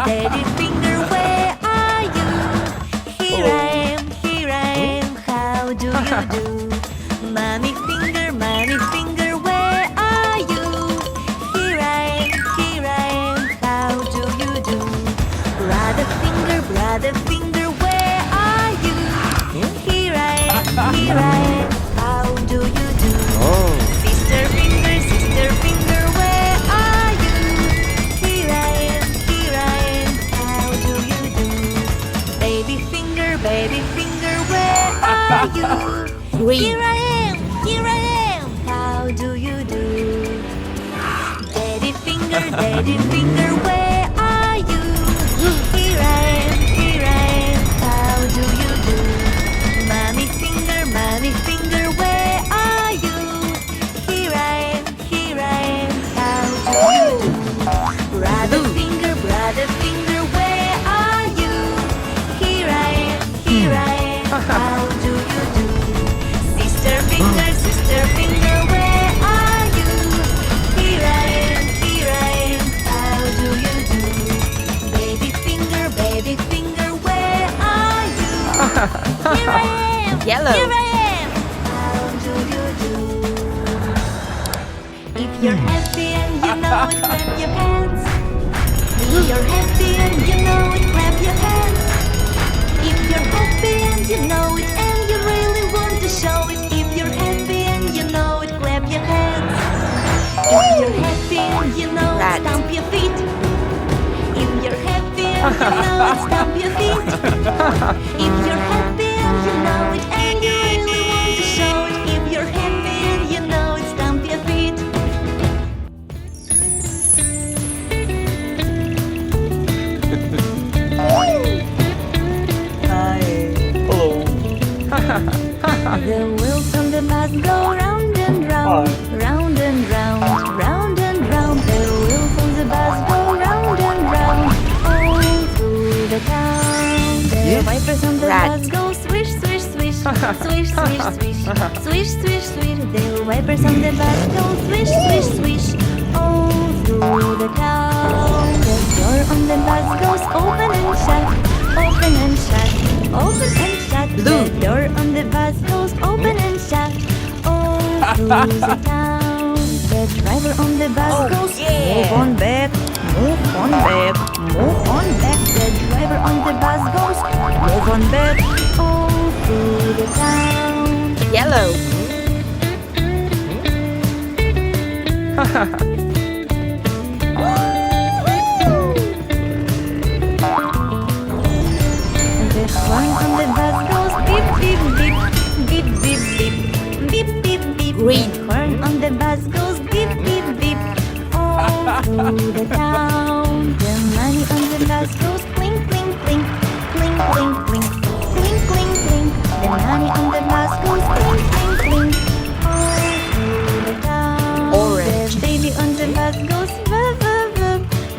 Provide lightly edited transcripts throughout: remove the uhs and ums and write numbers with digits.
Daddy finger, where are you? Here I am, how do you do? Mommy finger, where are you? Here I am, how do you do? Brother finger, where are you? Here I am, how do you do? Sister finger, where are you? Here I am, how do you do? Baby finger, where are you? Green. Here I am, how do you do? Daddy finger, where are you? Here I am, how do you do? Mommy finger, where are you? Here I am, how do you do? Brother finger, where are you? Here I am, how do you do? Sister finger, where are you? Here I am, how do you do? Baby finger, where are you? Here I am, Yellow. how do you do? If you're happy and you know it, clap your hands. If you're happy and you know it, clap your hands. If you're happy and you know it, and you really want to show it. If you're happy and you know it, clap your hands. If you're happy and you know it, Rat. stamp your feet. If you're happy and you know it, stamp your feet. If you're happy and you know it, and you really want to show it. If you're happy and you know it, stamp your feet. The wheels on the bus go round and round, round and round, round and round. The wheels on the bus go round and round, all through the town. The wipers on the Rat. bus go swish, swish, swish, swish, swish, swish, swish, swish, swish. The wipers on the bus go swish, swish, swish, all through the town. The door on the bus goes open and shut, open and shut, open and shut. Blue. The door on the bus goes open and shut, all through the town. The driver on the bus goes move on back, move on back, move on back. The driver on the bus goes move on back, all through the town. Yellow. The horn on the bus goes beep beep beep, beep beep beep, beep beep beep. Green. The horn on the bus goes beep beep beep, all through the town. The money on the bus goes clink clink clink, clink clink clink, clink clink clink. The money on the bus goes clink clink clink, all through the town. Orange. The baby on the bus goes vuh vuh vuh,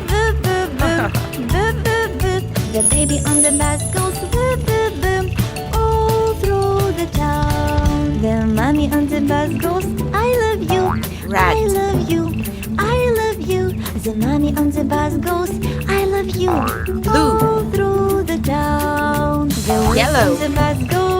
vuh vuh vuh, vuh vuh vuh. The baby on the bus goes vuh vuh vuh, all through the town. The mommy on the bus goes, I love you, Rat. I love you, I love you. The mommy on the bus goes, I love you, Blue. all through the town. The wheels Yellow. on the bus go